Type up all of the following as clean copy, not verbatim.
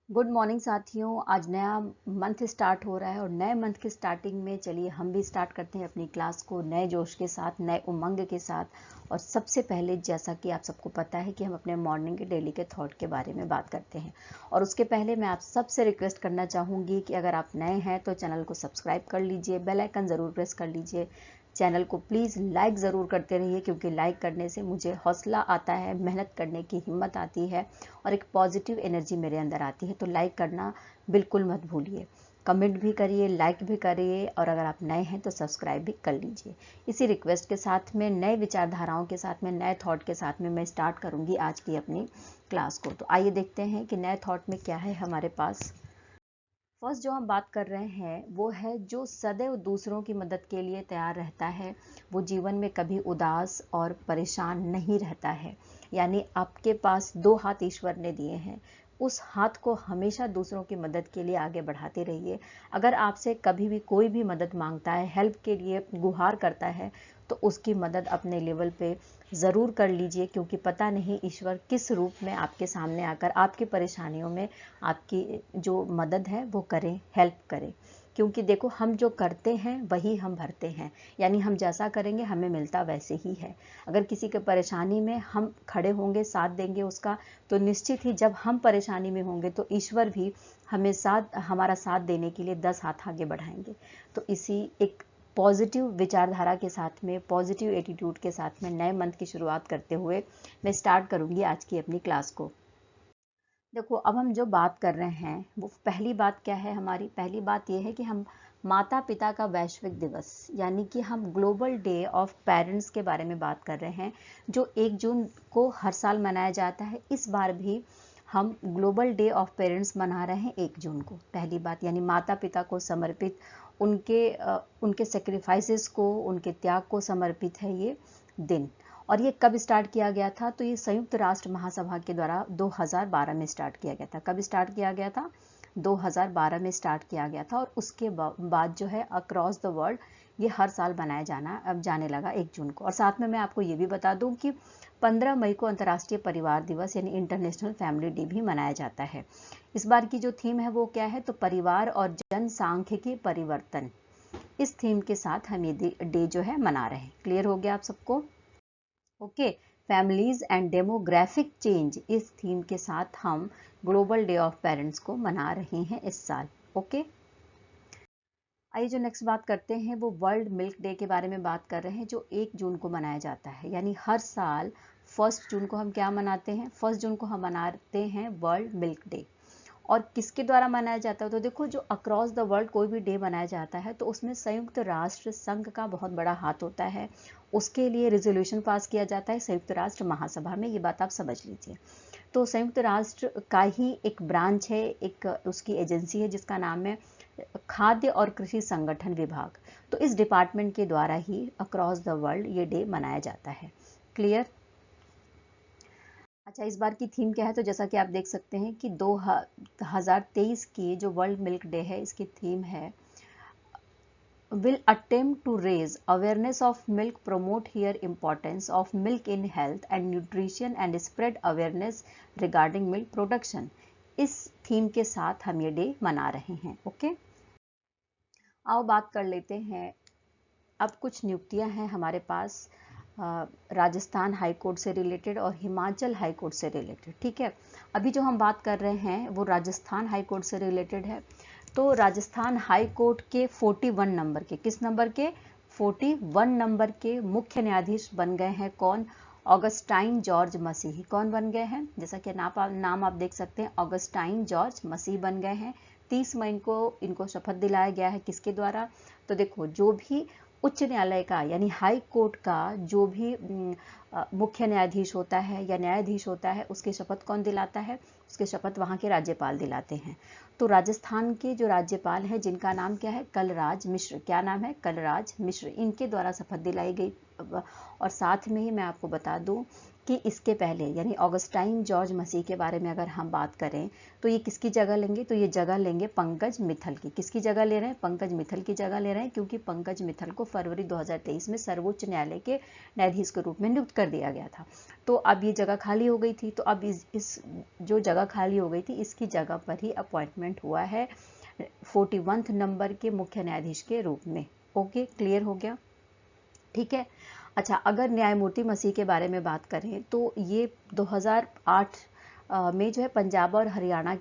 Good morning साथियों। आज नया मंथ स्टार्ट हो रहा है और नए मंथ की स्टार्टिंग में चलिए हम भी स्टार्ट करते हैं अपनी क्लास को नए जोश के साथ, नए उमंग के साथ। और सबसे पहले जैसा कि आप सबको पता है कि हम अपने मॉर्निंग के डेली के थॉट के बारे में बात करते हैं। और उसके पहले मैं आप सबसे रिक्वेस्ट करना चाहूँगी कि अगर आप नए हैं तो चैनल को सब्सक्राइब कर लीजिए, बेल आइकन ज़रूर प्रेस कर लीजिए। चैनल को प्लीज़ लाइक ज़रूर करते रहिए क्योंकि लाइक करने से मुझे हौसला आता है, मेहनत करने की हिम्मत आती है और एक पॉजिटिव एनर्जी मेरे अंदर आती है। तो लाइक करना बिल्कुल मत भूलिए, कमेंट भी करिए, लाइक भी करिए और अगर आप नए हैं तो सब्सक्राइब भी कर लीजिए। इसी रिक्वेस्ट के साथ में, नए विचारधाराओं के साथ में, नए थॉट के साथ में मैं स्टार्ट करूँगी आज की अपनी क्लास को। तो आइए देखते हैं कि नए थॉट में क्या है हमारे पास। फर्स्ट जो हम बात कर रहे हैं वो है जो सदैव दूसरों की मदद के लिए तैयार रहता है वो जीवन में कभी उदास और परेशान नहीं रहता है। यानी आपके पास दो हाथ ईश्वर ने दिए हैं, उस हाथ को हमेशा दूसरों की मदद के लिए आगे बढ़ाते रहिए। अगर आपसे कभी भी कोई भी मदद मांगता है, हेल्प के लिए गुहार करता है, तो उसकी मदद अपने लेवल पे ज़रूर कर लीजिए क्योंकि पता नहीं ईश्वर किस रूप में आपके सामने आकर आपकी परेशानियों में आपकी जो मदद है वो करें, हेल्प करें। क्योंकि देखो, हम जो करते हैं वही हम भरते हैं, यानी हम जैसा करेंगे हमें मिलता वैसे ही है। अगर किसी के परेशानी में हम खड़े होंगे, साथ देंगे उसका, तो निश्चित ही जब हम परेशानी में होंगे तो ईश्वर भी हमारा साथ देने के लिए 10 हाथ आगे बढ़ाएंगे। तो इसी एक पॉजिटिव विचारधारा के साथ में, पॉजिटिव एटीट्यूड के साथ में नए मंथ की शुरुआत करते हुए मैं स्टार्ट करूंगी आज की अपनी क्लास को। देखो, अब हम जो बात कर रहे हैं वो पहली बात क्या है, हमारी पहली बात ये है कि हम माता पिता का वैश्विक दिवस यानी कि हम ग्लोबल डे ऑफ पेरेंट्स के बारे में बात कर रहे हैं, जो 1 जून को हर साल मनाया जाता है। इस बार भी हम ग्लोबल डे ऑफ पेरेंट्स मना रहे हैं 1 जून को। पहली बात यानी माता पिता को समर्पित, उनके सेक्रीफाइसेस को, उनके त्याग को समर्पित है ये दिन। और ये कब स्टार्ट किया गया था? तो ये संयुक्त राष्ट्र महासभा के द्वारा 2012 में स्टार्ट किया गया था। कब स्टार्ट किया गया था? 2012 में स्टार्ट किया गया था और उसके बाद जो है अक्रॉस द वर्ल्ड ये हर साल मनाया अब जाने लगा 1 जून को। और साथ में मैं आपको ये भी बता दूं कि 15 मई को अंतर्राष्ट्रीय परिवार दिवस यानी इंटरनेशनल फैमिली डे भी मनाया जाता है। इस बार की जो थीम है वो क्या है? तो परिवार और जनसांख्यिकी परिवर्तन। इस थीम के साथ हम ये डे जो है मना रहे हैं। क्लियर हो गया आप सबको? Okay. Families and demographic change, इस थीम के साथ हम ग्लोबल डे ऑफ पेरेंट्स को मना रहे हैं इस साल। ओके। आइए जो नेक्स्ट बात करते हैं वो वर्ल्ड मिल्क डे के बारे में बात कर रहे हैं, जो 1 जून को मनाया जाता है। यानी हर साल 1 जून को हम क्या मनाते हैं? 1 जून को हम मनाते हैं वर्ल्ड मिल्क डे। और किसके द्वारा मनाया जाता है? तो देखो, जो अक्रॉस द वर्ल्ड कोई भी डे मनाया जाता है तो उसमें संयुक्त राष्ट्र संघ का बहुत बड़ा हाथ होता है। उसके लिए रिजोल्यूशन पास किया जाता है संयुक्त राष्ट्र महासभा में, ये बात आप समझ लीजिए। तो संयुक्त राष्ट्र का ही एक ब्रांच है, एक उसकी एजेंसी है जिसका नाम है खाद्य और कृषि संगठन विभाग। तो इस डिपार्टमेंट के द्वारा ही अक्रॉस द वर्ल्ड ये डे मनाया जाता है। क्लियर? अच्छा, इस बार की थीम क्या है? तो जैसा कि आप देख सकते हैं कि 2023 की जो वर्ल्ड मिल्क डे है, इसकी थीम है will attempt to raise awareness of milk, promote here importance of milk in health and nutrition and spread awareness regarding milk production। इस थीम के साथ हम ये डे मना रहे हैं। ओके। आओ बात कर लेते हैं। अब कुछ नियुक्तियां हैं हमारे पास राजस्थान हाई कोर्ट से रिलेटेड और हिमाचल हाई कोर्ट से रिलेटेड। ठीक है, अभी जो हम बात कर रहे हैं वो राजस्थान हाई कोर्ट से रिलेटेड है। तो राजस्थान हाई कोर्ट के 41 नंबर के, किस नंबर के? 41 नंबर के मुख्य न्यायाधीश बन गए हैं कौन? ऑगस्टाइन जॉर्ज मसीह। कौन बन गए हैं? जैसा कि नाम आप देख सकते हैं, ऑगस्टाइन जॉर्ज मसीह बन गए हैं। 30 मई को इनको शपथ दिलाया गया है। किसके द्वारा? तो देखो, जो भी उच्च न्यायालय का यानी हाई कोर्ट का जो भी मुख्य न्यायाधीश होता है या न्यायाधीश होता है, उसकी शपथ कौन दिलाता है? उसकी शपथ वहाँ के राज्यपाल दिलाते हैं। तो राजस्थान के जो राज्यपाल हैं जिनका नाम क्या है? कलराज मिश्र। क्या नाम है? कलराज मिश्र। इनके द्वारा शपथ दिलाई गई। और साथ में ही मैं आपको बता दूं कि इसके पहले यानी ऑगस्टाइन जॉर्ज मसीह के बारे में अगर हम बात करें तो ये किसकी जगह लेंगे, तो ये जगह लेंगे पंकज मित्तल की। किसकी जगह ले रहे हैं, पंकज मित्तल की जगह ले रहे हैं, क्योंकि पंकज मित्तल को फरवरी 2023 में सर्वोच्च न्यायालय के न्यायाधीश के रूप में नियुक्त कर दिया गया था। तो अब ये जगह खाली हो गई थी, तो अब इस जो जगह खाली हो गई थी इसकी जगह पर ही अपॉइंटमेंट हुआ है 41 नंबर के मुख्य न्यायाधीश के रूप में। ओके, क्लियर हो गया, ठीक है। अच्छा, अगर न्यायमूर्ति मसीह के बारे में बात करें तो ये 2008 में जो है पंजाब और हरियाणा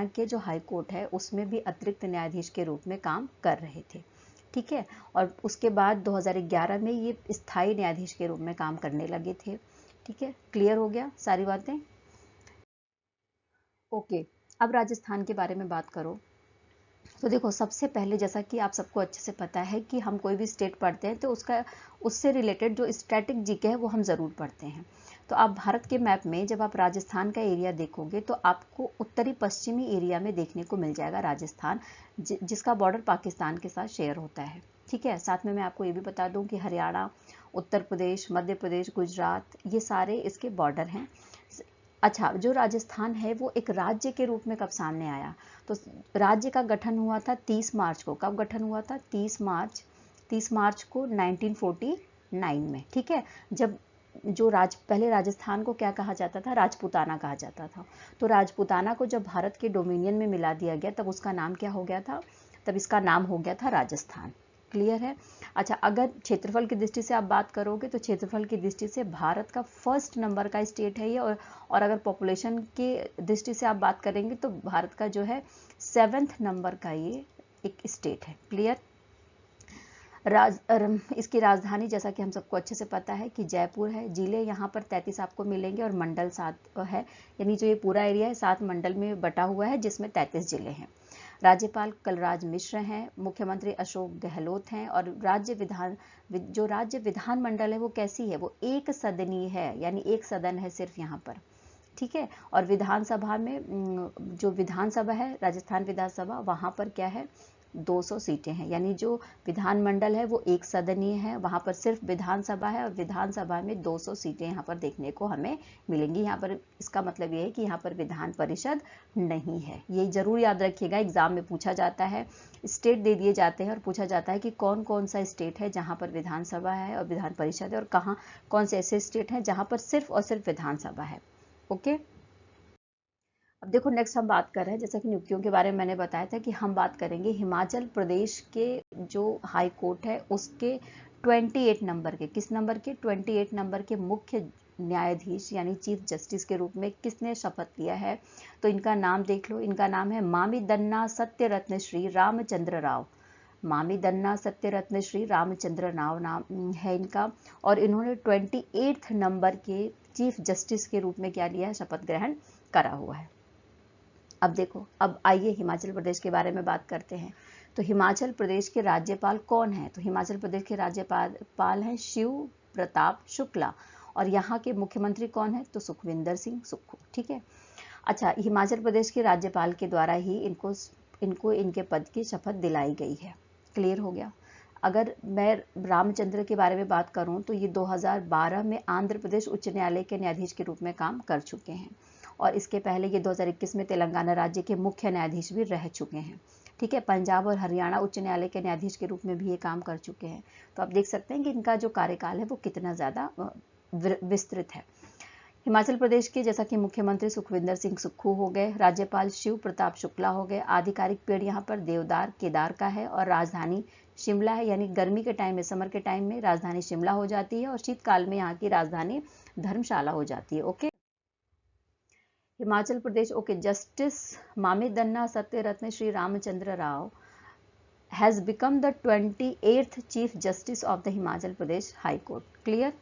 के जो हाई कोर्ट है उसमें भी अतिरिक्त न्यायाधीश के रूप में काम कर रहे थे, ठीक है। और उसके बाद 2011 में ये स्थायी न्यायाधीश के रूप में काम करने लगे थे, ठीक है। क्लियर हो गया सारी बातें, ओके। अब राजस्थान के बारे में बात करो तो देखो, सबसे पहले जैसा कि आप सबको अच्छे से पता है कि हम कोई भी स्टेट पढ़ते हैं तो उससे रिलेटेड जो स्टैटिक जीके है वो हम ज़रूर पढ़ते हैं। तो आप भारत के मैप में जब आप राजस्थान का एरिया देखोगे तो आपको उत्तरी पश्चिमी एरिया में देखने को मिल जाएगा राजस्थान, जिसका बॉर्डर पाकिस्तान के साथ शेयर होता है, ठीक है। साथ में मैं आपको ये भी बता दूं कि हरियाणा, उत्तर प्रदेश, मध्य प्रदेश, गुजरात, ये सारे इसके बॉर्डर हैं। अच्छा, जो राजस्थान है वो एक राज्य के रूप में कब सामने आया, तो राज्य का गठन हुआ था 30 मार्च को। कब गठन हुआ था, 30 मार्च को 1949 में, ठीक है। जब जो पहले राजस्थान को क्या कहा जाता था, राजपूताना कहा जाता था। तो राजपूताना को जब भारत के डोमिनियन में मिला दिया गया तब उसका नाम क्या हो गया था, तब इसका नाम हो गया था राजस्थान। क्लियर है। अच्छा, अगर क्षेत्रफल की दृष्टि से आप बात करोगे तो क्षेत्रफल की दृष्टि से भारत का फर्स्ट नंबर का स्टेट है ये, और अगर पॉपुलेशन की दृष्टि से आप बात करेंगे तो भारत का जो है 7th नंबर का ये एक स्टेट है। क्लियर। इसकी राजधानी जैसा कि हम सबको अच्छे से पता है कि जयपुर है। जिले यहाँ पर 33 आपको मिलेंगे और मंडल 7 है, यानी जो ये पूरा एरिया है 7 मंडल में बटा हुआ है जिसमें 33 जिले हैं। राज्यपाल कलराज मिश्र हैं, मुख्यमंत्री अशोक गहलोत हैं, और जो राज्य विधानमंडल है वो कैसी है, वो एक सदनीय है, यानी एक सदन है सिर्फ यहाँ पर, ठीक है। और विधानसभा में जो विधानसभा है राजस्थान विधानसभा, वहाँ पर क्या है 200 सीटें हैं, यानी जो विधानमंडल है वो एक सदनीय है, वहाँ पर सिर्फ विधानसभा है और विधानसभा में 200 सीटें यहाँ पर देखने को हमें मिलेंगी। यहाँ पर इसका मतलब ये है कि यहाँ पर विधान परिषद नहीं है, ये जरूर याद रखिएगा, एग्जाम में पूछा जाता है। स्टेट दे दिए जाते हैं और पूछा जाता है कि कौन कौन सा स्टेट है जहाँ पर विधानसभा है और विधान परिषद है, और कौन से ऐसे स्टेट हैं जहाँ पर सिर्फ और सिर्फ विधानसभा है। ओके, अब देखो नेक्स्ट हम बात कर रहे हैं, जैसा कि नियुक्तियों के बारे में मैंने बताया था कि हम बात करेंगे हिमाचल प्रदेश के जो हाई कोर्ट है उसके 28 नंबर के, किस नंबर के, 28 नंबर के मुख्य न्यायाधीश यानी चीफ जस्टिस के रूप में किसने शपथ लिया है। तो इनका नाम देख लो, इनका नाम है मामिदन्ना सत्यरत्न श्री रामचंद्र राव। मामिदन्ना सत्यरत्न श्री रामचंद्र राव नाम है इनका, और इन्होंने 28 नंबर के चीफ जस्टिस के रूप में क्या लिया है, शपथ ग्रहण करा हुआ है। अब देखो, अब आइए हिमाचल प्रदेश के बारे में बात करते हैं। तो हिमाचल प्रदेश के राज्यपाल कौन है, तो हिमाचल प्रदेश के राज्यपाल हैं शिव प्रताप शुक्ला, और यहाँ के मुख्यमंत्री कौन है, तो सुखविंदर सिंह सुक्खू, ठीक है। अच्छा, हिमाचल प्रदेश के राज्यपाल के द्वारा ही इनको इनके पद की शपथ दिलाई गई है। क्लियर हो गया। अगर मैं रामचंद्र के बारे में बात करूं तो ये 2012 में आंध्र प्रदेश उच्च न्यायालय के न्यायाधीश के रूप में काम कर चुके हैं, और इसके पहले ये 2021 में तेलंगाना राज्य के मुख्य न्यायाधीश भी रह चुके हैं, ठीक है। पंजाब और हरियाणा उच्च न्यायालय के न्यायाधीश के रूप में भी ये काम कर चुके हैं। तो आप देख सकते हैं कि इनका जो कार्यकाल है वो कितना ज़्यादा विस्तृत है। हिमाचल प्रदेश के जैसा कि मुख्यमंत्री सुखविंदर सिंह सुक्खू हो गए, राज्यपाल शिव प्रताप शुक्ला हो गए, आधिकारिक पेड़ यहाँ पर देवदार केदार का है, और राजधानी शिमला है, यानी गर्मी के टाइम में, समर के टाइम में राजधानी शिमला हो जाती है, और शीतकाल में यहाँ की राजधानी धर्मशाला हो जाती है। Okay, Himachal Pradesh, okay. Justice Mamidanna Satyaratna Shri Ramachandra Rao has become the 28th chief justice of the Himachal Pradesh high court. Clear.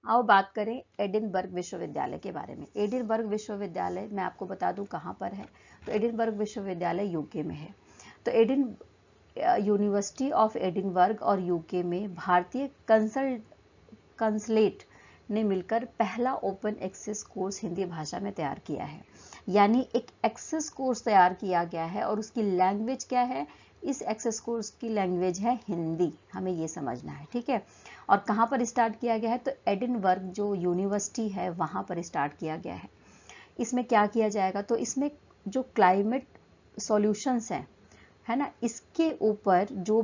आओ बात करें एडिनबर्ग विश्वविद्यालय के बारे में। एडिनबर्ग विश्वविद्यालय मैं आपको बता दूं कहाँ पर है, तो एडिनबर्ग विश्वविद्यालय यूके में है। तो यूनिवर्सिटी ऑफ एडिनबर्ग और यूके में भारतीय कंसलेट ने मिलकर पहला ओपन एक्सेस कोर्स हिंदी भाषा में तैयार किया है, यानी एक एक्सेस कोर्स तैयार किया गया है, और उसकी लैंग्वेज क्या है, इस एक्सेस कोर्स की लैंग्वेज है हिंदी, हमें ये समझना है, ठीक है। और कहाँ पर स्टार्ट किया गया है, तो एडिनबर्ग जो यूनिवर्सिटी है वहाँ पर स्टार्ट किया गया है। इसमें क्या किया जाएगा, तो इसमें जो क्लाइमेट सॉल्यूशंस हैं, है ना, इसके ऊपर जो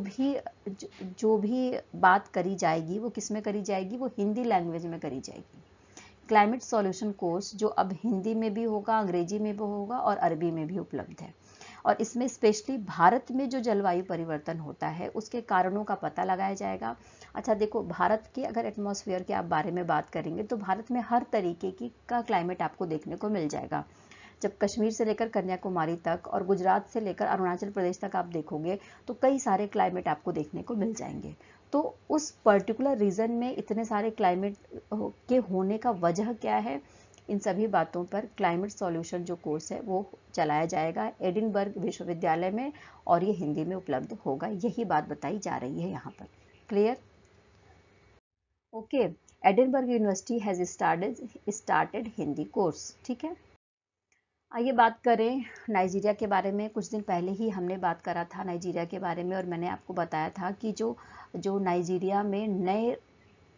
भी बात करी जाएगी वो किस में करी जाएगी, वो हिंदी लैंग्वेज में करी जाएगी। क्लाइमेट सॉल्यूशन कोर्स जो अब हिंदी में भी होगा, अंग्रेजी में भी होगा और अरबी में भी उपलब्ध है। और इसमें स्पेशली भारत में जो जलवायु परिवर्तन होता है उसके कारणों का पता लगाया जाएगा। अच्छा देखो, भारत के अगर एटमॉस्फेयर के आप बारे में बात करेंगे तो भारत में हर तरीके की का क्लाइमेट आपको देखने को मिल जाएगा। जब कश्मीर से लेकर कन्याकुमारी तक और गुजरात से लेकर अरुणाचल प्रदेश तक आप देखोगे तो कई सारे क्लाइमेट आपको देखने को मिल जाएंगे। तो उस पर्टिकुलर रीजन में इतने सारे क्लाइमेट के होने का वजह क्या है, इन सभी बातों पर क्लाइमेट सॉल्यूशन जो कोर्स है वो चलाया जाएगा एडिनबर्ग विश्वविद्यालय में, और ये हिंदी में उपलब्ध होगा। यही बात बताई जा रही है यहाँ पर। Clear? Okay, Edinburgh university has started Hindi course. ठीक है, आइए बात करें नाइजीरिया के बारे में। कुछ दिन पहले ही हमने बात करा था नाइजीरिया के बारे में, और मैंने आपको बताया था कि जो नाइजीरिया में नए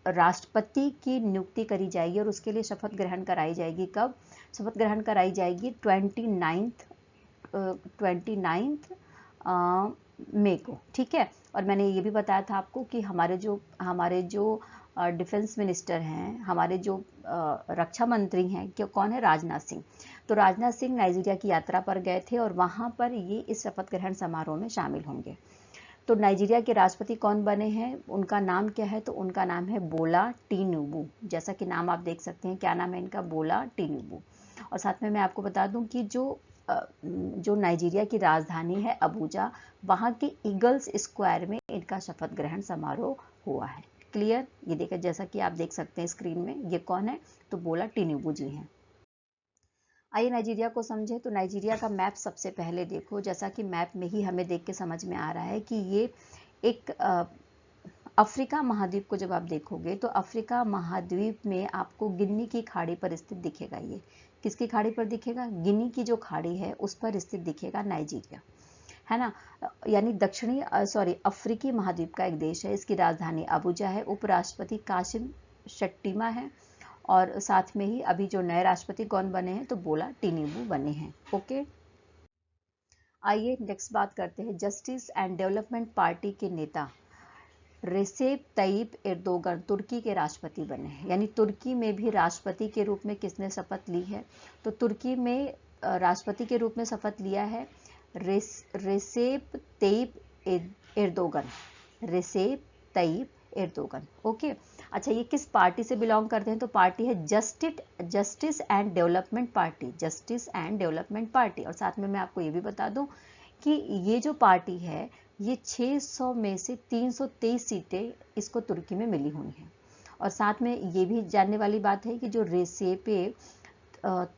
राष्ट्रपति की नियुक्ति करी जाएगी और उसके लिए शपथ ग्रहण कराई जाएगी। कब शपथ ग्रहण कराई जाएगी? 29 मई को। ठीक है, और मैंने ये भी बताया था आपको कि हमारे जो डिफेंस मिनिस्टर हैं, हमारे जो रक्षा मंत्री हैं, कि कौन है? राजनाथ सिंह। तो राजनाथ सिंह नाइजीरिया की यात्रा पर गए थे और वहां पर ये इस शपथ ग्रहण समारोह में शामिल होंगे। तो नाइजीरिया के राष्ट्रपति कौन बने हैं, उनका नाम क्या है? तो उनका नाम है बोला टिनुबू। जैसा कि नाम आप देख सकते हैं, क्या नाम है इनका? बोला टिनुबू। और साथ में मैं आपको बता दूं कि जो नाइजीरिया की राजधानी है अबूजा, वहां के ईगल्स स्क्वायर में इनका शपथ ग्रहण समारोह हुआ है। क्लियर? ये देखिए, जैसा कि आप देख सकते हैं स्क्रीन में, ये कौन है? तो बोला टिनुबू जी हैं। आइए नाइजीरिया को समझे। तो नाइजीरिया का मैप सबसे पहले देखो, जैसा कि मैप में ही हमें देख के समझ में आ रहा है कि ये एक अफ्रीका महाद्वीप को जब आप देखोगे तो अफ्रीका महाद्वीप में आपको गिनी की खाड़ी पर स्थित दिखेगा। ये किसकी खाड़ी पर दिखेगा? गिनी की जो खाड़ी है उस पर स्थित दिखेगा नाइजीरिया, है ना। यानी अफ्रीकी महाद्वीप का एक देश है। इसकी राजधानी अबूजा है। उपराष्ट्रपति कासिम शेट्टीमा है, और साथ में ही अभी जो नए राष्ट्रपति कौन बने हैं? तो बोला टिनुबू बने हैं। ओके, आइए नेक्स्ट बात करते हैं। जस्टिस एंड डेवलपमेंट पार्टी के नेता रेसेप तय्यिप एर्दोगन तुर्की के राष्ट्रपति बने हैं। यानी तुर्की में भी राष्ट्रपति के रूप में किसने शपथ ली है? तो तुर्की में राष्ट्रपति के रूप में शपथ लिया है Recep Tayyip Erdogan. Recep Tayyip Erdogan. Okay, अच्छा ये किस पार्टी से बिलोंग करते हैं? तो पार्टी है justice and development party. Justice and development party. और साथ में मैं आपको ये भी बता दूं कि ये जो पार्टी है ये 600 में से 323 सीटें इसको तुर्की में मिली हुई हैं। और साथ में ये भी जानने वाली बात है कि जो रेसेप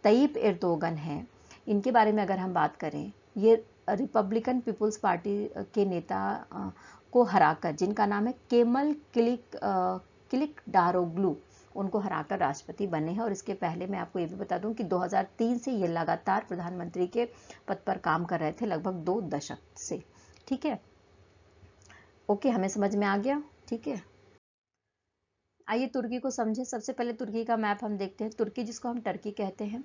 तय्यिप एर्दोगन हैं, इनके बारे में अगर हम बात करें, ये रिपब्लिकन पीपुल्स पार्टी के नेता को हराकर, जिनका नाम है केमल किलिकडारोग्लू, उनको हराकर राष्ट्रपति बने हैं। और इसके पहले मैं आपको ये भी बता दूं कि 2003 से ये लगातार प्रधानमंत्री के पद पर काम कर रहे थे, लगभग 2 दशक से। ठीक है, ओके, हमें समझ में आ गया। ठीक है, आइए तुर्की को समझे। सबसे पहले तुर्की का मैप हम देखते हैं। तुर्की, जिसको हम टर्की कहते हैं,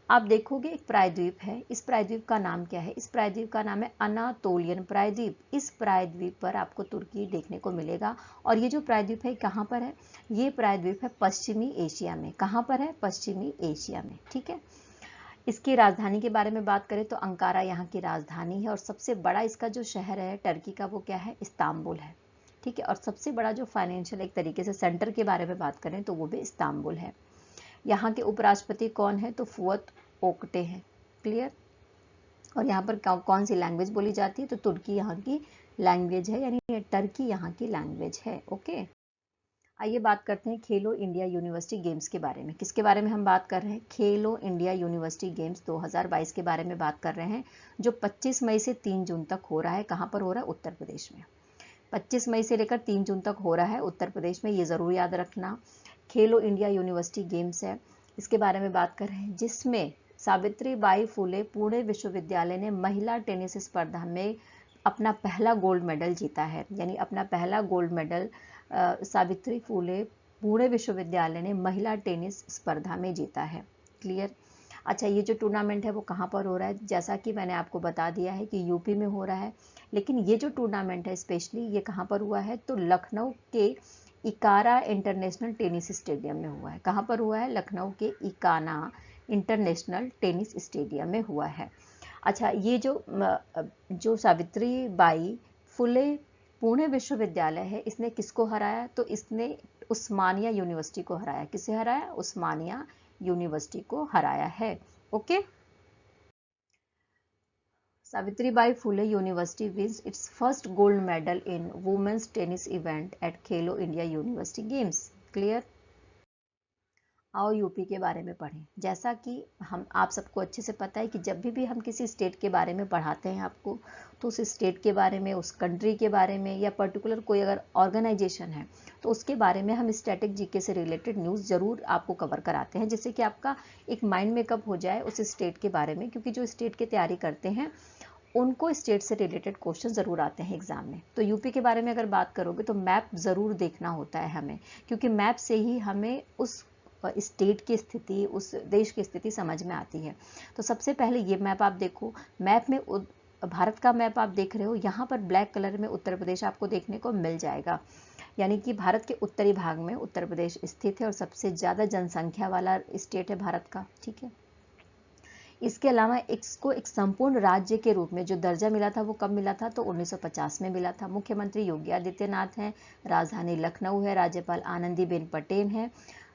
आप देखोगे एक प्रायद्वीप है। इस प्रायद्वीप का नाम क्या है? इस प्रायद्वीप का नाम है अनातोलियन प्रायद्वीप। इस प्रायद्वीप पर आपको तुर्की देखने को मिलेगा। और ये जो प्रायद्वीप है कहाँ पर है? ये प्रायद्वीप है पश्चिमी एशिया में। कहाँ पर है? पश्चिमी एशिया में। ठीक है, इसकी राजधानी के बारे में बात करें तो अंकारा यहाँ की राजधानी है। और सबसे बड़ा इसका जो शहर है टर्की का, वो क्या है? इस्तांबुल है। ठीक है, और सबसे बड़ा जो फाइनेंशियल एक तरीके से सेंटर के बारे में बात करें तो वो भी इस्तांबुल है। यहाँ के उपराष्ट्रपति कौन है? तो फुअत ओक्टे हैं। क्लियर? और यहाँ पर कौन सी लैंग्वेज बोली जाती है? तो तुर्की यहाँ की लैंग्वेज है, यानी टर्की यहाँ की लैंग्वेज है। ओके, आइए बात करते हैं खेलो इंडिया यूनिवर्सिटी गेम्स के बारे में। किसके बारे में हम बात कर रहे हैं? खेलो इंडिया यूनिवर्सिटी गेम्स 2022 के बारे में बात कर रहे हैं, जो 25 मई से 3 जून तक हो रहा है। कहाँ पर हो रहा है? उत्तर प्रदेश में। 25 मई से लेकर 3 जून तक हो रहा है उत्तर प्रदेश में। ये ज़रूर याद रखना। खेलो इंडिया यूनिवर्सिटी गेम्स है, इसके बारे में बात कर रहे हैं, जिसमें सावित्रीबाई फुले पुणे विश्वविद्यालय ने महिला टेनिस स्पर्धा में अपना पहला गोल्ड मेडल जीता है। यानी अपना पहला गोल्ड मेडल सावित्री फुले पुणे विश्वविद्यालय ने महिला टेनिस स्पर्धा में जीता है। क्लियर। अच्छा, ये जो टूर्नामेंट है वो कहाँ पर हो रहा है? जैसा कि मैंने आपको बता दिया है कि यूपी में हो रहा है, लेकिन ये जो टूर्नामेंट है स्पेशली ये कहाँ पर हुआ है? तो लखनऊ के इकारा इंटरनेशनल टेनिस स्टेडियम में हुआ है। कहाँ पर हुआ है? लखनऊ के इकाना इंटरनेशनल टेनिस स्टेडियम में हुआ है। अच्छा, ये जो सावित्री बाई फुले पुणे विश्वविद्यालय है, इसने किसको हराया? तो इसने उस्मानिया यूनिवर्सिटी को हराया। किसे हराया? उस्मानिया यूनिवर्सिटी को हराया है। Okay. Savitribai Phule university wins its first gold medal in women's tennis event at Khelo India university games. Clear. आओ यूपी के बारे में पढ़ें। जैसा कि आप सबको अच्छे से पता है कि जब भी हम किसी स्टेट के बारे में पढ़ाते हैं आपको, तो उस स्टेट के बारे में, उस कंट्री के बारे में, या पर्टिकुलर कोई अगर ऑर्गेनाइजेशन है तो उसके बारे में हम स्टैटिक जीके से रिलेटेड न्यूज़ जरूर आपको कवर कराते हैं, जिससे कि आपका एक माइंड मेकअप हो जाए उस स्टेट के बारे में। क्योंकि जो स्टेट की तैयारी करते हैं उनको स्टेट से रिलेटेड क्वेश्चन ज़रूर आते हैं एग्जाम में। तो यूपी के बारे में अगर बात करोगे तो मैप ज़रूर देखना होता है हमें, क्योंकि मैप से ही हमें उस स्टेट की स्थिति, उस देश की स्थिति समझ में आती है। तो सबसे पहले ये मैप आप देखो। मैप में भारत का मैप आप देख रहे हो, यहाँ पर ब्लैक कलर में उत्तर प्रदेश आपको देखने को मिल जाएगा। यानी कि भारत के उत्तरी भाग में उत्तर प्रदेश स्थित है और सबसे ज़्यादा जनसंख्या वाला स्टेट है भारत का। ठीक है। इसके अलावा इसको एक संपूर्ण राज्य के रूप में जो दर्जा मिला था वो कब मिला था? तो 1950 में मिला था। मुख्यमंत्री योगी आदित्यनाथ हैं, राजधानी लखनऊ है, राज्यपाल आनंदीबेन पटेल हैं।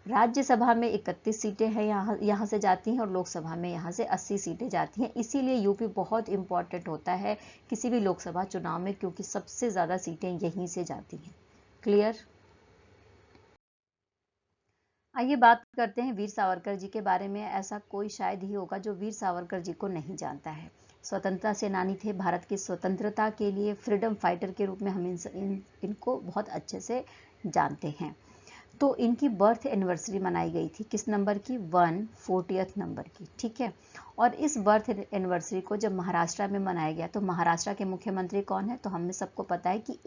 राज्यसभा में 31 सीटें हैं यहाँ से जाती हैं, और लोकसभा में यहाँ से 80 सीटें जाती हैं। इसीलिए यूपी बहुत इंपॉर्टेंट होता है किसी भी लोकसभा चुनाव में, क्योंकि सबसे ज़्यादा सीटें यहीं से जाती हैं। क्लियर। आइए बात करते हैं वीर सावरकर जी के बारे में। ऐसा कोई शायद ही होगा जो वीर सावरकर जी को नहीं जानता है। स्वतंत्रता सेनानी थे, भारत की स्वतंत्रता के लिए फ्रीडम फाइटर के रूप में हम इनको बहुत अच्छे से जानते हैं। तो इनकी बर्थ एनिवर्सरी मनाई गई थी किस नंबर की? 140th नंबर की। ठीक है। और इस बर्थ एनिवर्सरी को जब महाराष्ट्र में मनाया गया, तो महाराष्ट्र के मुख्यमंत्री कौन है? तो हमें सबको पता है कि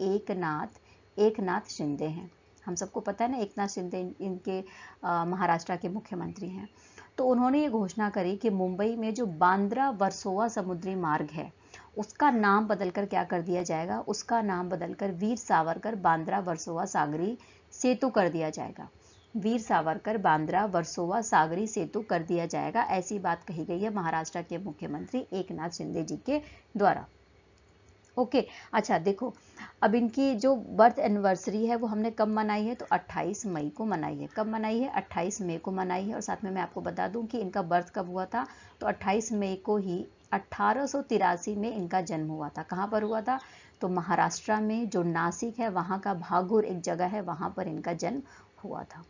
एकनाथ शिंदे हैं। हम सबको पता है ना, एकनाथ शिंदे इनके महाराष्ट्र के मुख्यमंत्री हैं। तो उन्होंने ये घोषणा करी कि मुंबई में जो बांद्रा वर्सोवा समुद्री मार्ग है उसका नाम बदलकर क्या कर दिया जाएगा? उसका नाम बदलकर वीर सावरकर बांद्रा वर्सोवा सागरी सेतु कर दिया जाएगा। वीर सावरकर बांद्रा वर्सोवा सागरी सेतु कर दिया जाएगा, ऐसी बात कही गई है महाराष्ट्र के मुख्यमंत्री एकनाथ शिंदे जी के द्वारा। ओके। अच्छा देखो, अब इनकी जो बर्थ एनिवर्सरी है वो हमने कब मनाई है? तो 28 मई को मनाई है। कब मनाई है? 28 मई को मनाई है। और साथ में मैं आपको बता दूं कि इनका बर्थ कब हुआ था? तो 28 मई को ही 1883 में इनका जन्म हुआ था। कहाँ पर हुआ था? तो महाराष्ट्र में जो नासिक है वहाँ का भागुर एक जगह है, वहाँ पर इनका जन्म हुआ था।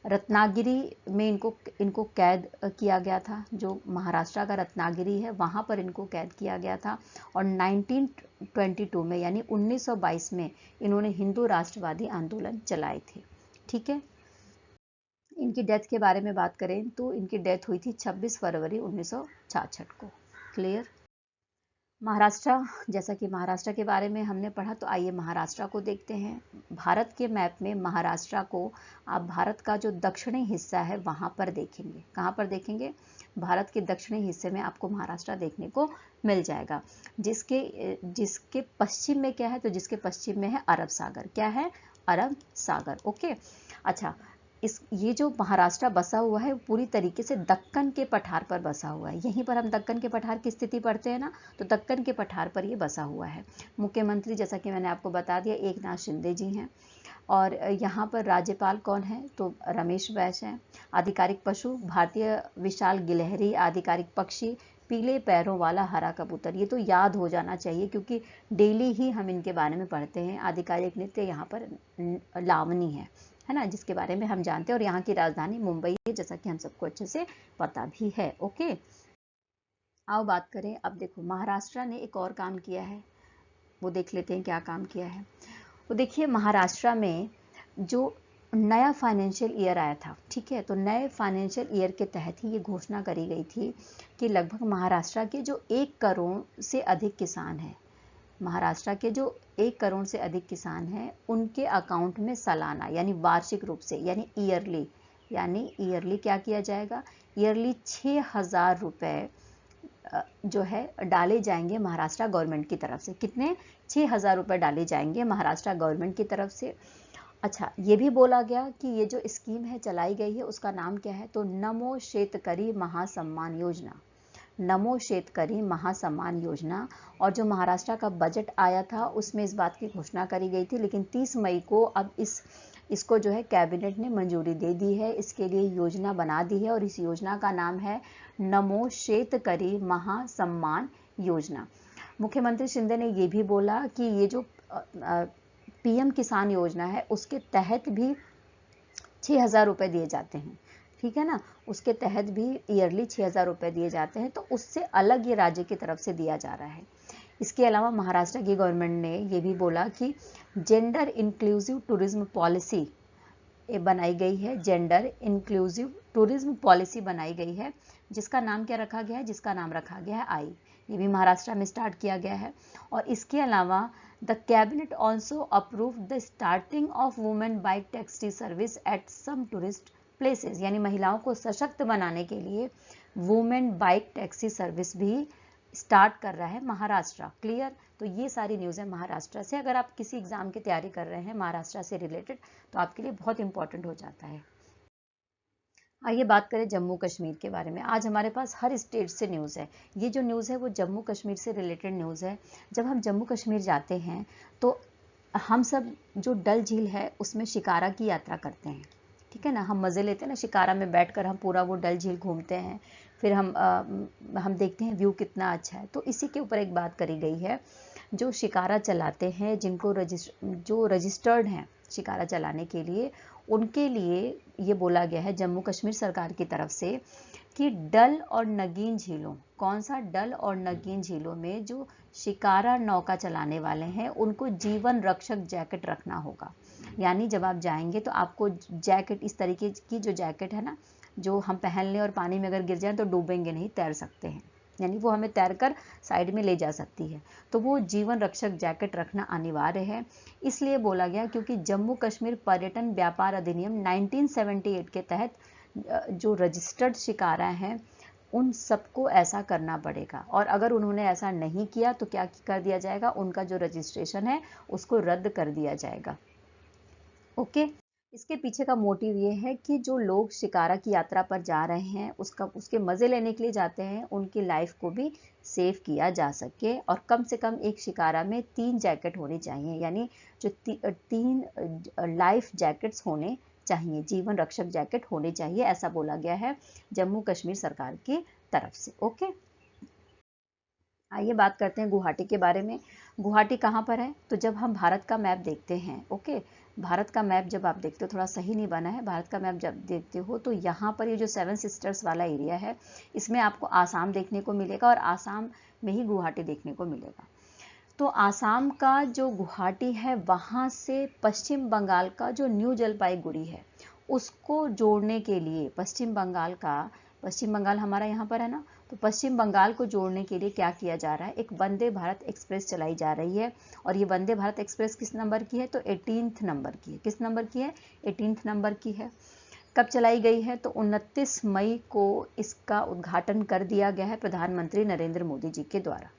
रत्नागिरी में इनको कैद किया गया था। जो महाराष्ट्र का रत्नागिरी है वहाँ पर इनको कैद किया गया था। और 1922 में यानी 1922 में इन्होंने हिंदू राष्ट्रवादी आंदोलन चलाए थे। ठीक है। इनकी डेथ के बारे में बात करें तो इनकी डेथ हुई थी 26 फरवरी 1966 को। क्लियर। महाराष्ट्र, जैसा कि महाराष्ट्र के बारे में हमने पढ़ा, तो आइए महाराष्ट्र को देखते हैं। भारत के मैप में महाराष्ट्र को आप भारत का जो दक्षिणी हिस्सा है वहाँ पर देखेंगे। कहाँ पर देखेंगे? भारत के दक्षिणी हिस्से में आपको महाराष्ट्र देखने को मिल जाएगा। जिसके पश्चिम में क्या है? तो जिसके पश्चिम में है अरब सागर। क्या है? अरब सागर। ओके। अच्छा, ये जो महाराष्ट्र बसा हुआ है पूरी तरीके से दक्कन के पठार पर बसा हुआ है। यहीं पर हम दक्कन के पठार की स्थिति पढ़ते हैं ना, तो दक्कन के पठार पर ये बसा हुआ है। मुख्यमंत्री जैसा कि मैंने आपको बता दिया एकनाथ शिंदे जी हैं। और यहाँ पर राज्यपाल कौन है? तो रमेश बैस हैं। आधिकारिक पशु भारतीय विशाल गिलहरी, आधिकारिक पक्षी पीले पैरों वाला हरा कबूतर। ये तो याद हो जाना चाहिए क्योंकि डेली ही हम इनके बारे में पढ़ते हैं। आधिकारिक नृत्य यहाँ पर लावनी है ना, जिसके बारे में हम जानते हैं। और यहाँ की राजधानी मुंबई है, जैसा कि हम सबको अच्छे से पता भी है। ओके। आओ बात करें। अब देखो महाराष्ट्र ने एक और काम किया है, वो देख लेते हैं क्या काम किया है। वो देखिए, महाराष्ट्र में जो नया फाइनेंशियल ईयर आया था, ठीक है, तो नए फाइनेंशियल ईयर के तहत ही ये घोषणा करी गई थी कि लगभग महाराष्ट्र के जो 1 करोड़ से अधिक किसान हैं, महाराष्ट्र के जो 1 करोड़ से अधिक किसान हैं उनके अकाउंट में सालाना यानी वार्षिक रूप से यानी ईयरली क्या किया जाएगा, ईयरली 6,000 रुपये जो है डाले जाएंगे महाराष्ट्र गवर्नमेंट की तरफ से। कितने? 6,000 रुपये डाले जाएंगे महाराष्ट्र गवर्नमेंट की तरफ से। अच्छा, ये भी बोला गया कि ये जो स्कीम है चलाई गई है उसका नाम क्या है, तो नमो शेतकरी महासम्मान योजना, नमो शेतकरी महासम्मान योजना। और जो महाराष्ट्र का बजट आया था उसमें इस बात की घोषणा करी गई थी, लेकिन 30 मई को अब इसको जो है कैबिनेट ने मंजूरी दे दी है, इसके लिए योजना बना दी है और इस योजना का नाम है नमो शेतकरी महासम्मान योजना। मुख्यमंत्री शिंदे ने ये भी बोला कि ये जो पीएम किसान योजना है उसके तहत भी 6,000 रुपये दिए जाते हैं, ठीक है ना, उसके तहत भी ईयरली 6,000 रुपये दिए जाते हैं, तो उससे अलग ये राज्य की तरफ से दिया जा रहा है। इसके अलावा महाराष्ट्र की गवर्नमेंट ने ये भी बोला कि जेंडर इंक्लूसिव टूरिज्म पॉलिसी बनाई गई है, जेंडर इंक्लूसिव टूरिज्म पॉलिसी बनाई गई है, जिसका नाम क्या रखा गया है, जिसका नाम रखा गया है आई। ये भी महाराष्ट्र में स्टार्ट किया गया है। और इसके अलावा the cabinet also approve the starting of women bike taxi service at some tourist places, यानी महिलाओं को सशक्त बनाने के लिए वुमेन बाइक टैक्सी सर्विस भी स्टार्ट कर रहा है महाराष्ट्र। क्लियर? तो ये सारी न्यूज़ है महाराष्ट्र से। अगर आप किसी एग्जाम की तैयारी कर रहे हैं महाराष्ट्र से रिलेटेड तो आपके लिए बहुत इंपॉर्टेंट हो जाता है। आइए बात करें जम्मू कश्मीर के बारे में। आज हमारे पास हर स्टेट से न्यूज़ है। ये जो न्यूज़ है वो जम्मू कश्मीर से रिलेटेड न्यूज़ है। जब हम जम्मू कश्मीर जाते हैं तो हम सब जो डल झील है उसमें शिकारा की यात्रा करते हैं, ठीक है ना, हम मज़े लेते हैं ना, शिकारा में बैठकर हम पूरा वो डल झील घूमते हैं, फिर हम देखते हैं व्यू कितना अच्छा है। तो इसी के ऊपर एक बात करी गई है, जो शिकारा चलाते हैं, जो रजिस्टर्ड हैं शिकारा चलाने के लिए, उनके लिए ये बोला गया है जम्मू कश्मीर सरकार की तरफ से कि डल और नगीन झीलों, कौन सा, डल और नगीन झीलों में जो शिकारा नौका चलाने वाले हैं उनको जीवन रक्षक जैकेट रखना होगा। यानी जब आप जाएंगे तो आपको जैकेट, इस तरीके की जो जैकेट है ना, जो हम पहन लें और पानी में अगर गिर जाएं तो डूबेंगे नहीं, तैर सकते हैं, यानी वो हमें तैरकर साइड में ले जा सकती है, तो वो जीवन रक्षक जैकेट रखना अनिवार्य है। इसलिए बोला गया क्योंकि जम्मू कश्मीर पर्यटन व्यापार अधिनियम 1978 के तहत जो रजिस्टर्ड शिकारा हैं उन सबको ऐसा करना पड़ेगा, और अगर उन्होंने ऐसा नहीं किया तो क्या कर दिया जाएगा, उनका जो रजिस्ट्रेशन है उसको रद्द कर दिया जाएगा। ओके, इसके पीछे का मोटिव ये है कि जो लोग शिकारा की यात्रा पर जा रहे हैं उसके मज़े लेने के लिए जाते हैं, उनकी लाइफ को भी सेव किया जा सके। और कम से कम एक शिकारा में 3 जैकेट होने चाहिए, यानी जो 3 लाइफ जैकेट्स होने चाहिए, जीवन रक्षक जैकेट होने चाहिए, ऐसा बोला गया है जम्मू कश्मीर सरकार की तरफ से। ओके, आइए बात करते हैं गुवाहाटी के बारे में। गुवाहाटी कहाँ पर है, तो जब हम भारत का मैप देखते हैं, ओके, भारत का मैप जब आप देखते हो, थोड़ा सही नहीं बना है, भारत का मैप जब देखते हो तो यहाँ पर ये जो 7 सिस्टर्स वाला एरिया है इसमें आपको आसाम देखने को मिलेगा और आसाम में ही गुवाहाटी देखने को मिलेगा। तो आसाम का जो गुवाहाटी है वहाँ से पश्चिम बंगाल का जो न्यू जलपाईगुड़ी है उसको जोड़ने के लिए पश्चिम बंगाल हमारा यहाँ पर है ना, तो पश्चिम बंगाल को जोड़ने के लिए क्या किया जा रहा है, एक वंदे भारत एक्सप्रेस चलाई जा रही है। और ये वंदे भारत एक्सप्रेस किस नंबर की है, तो 18th नंबर की है। किस नंबर की है, 18th नंबर की है। कब चलाई गई है, तो 29 मई को इसका उद्घाटन कर दिया गया है प्रधानमंत्री नरेंद्र मोदी जी के द्वारा।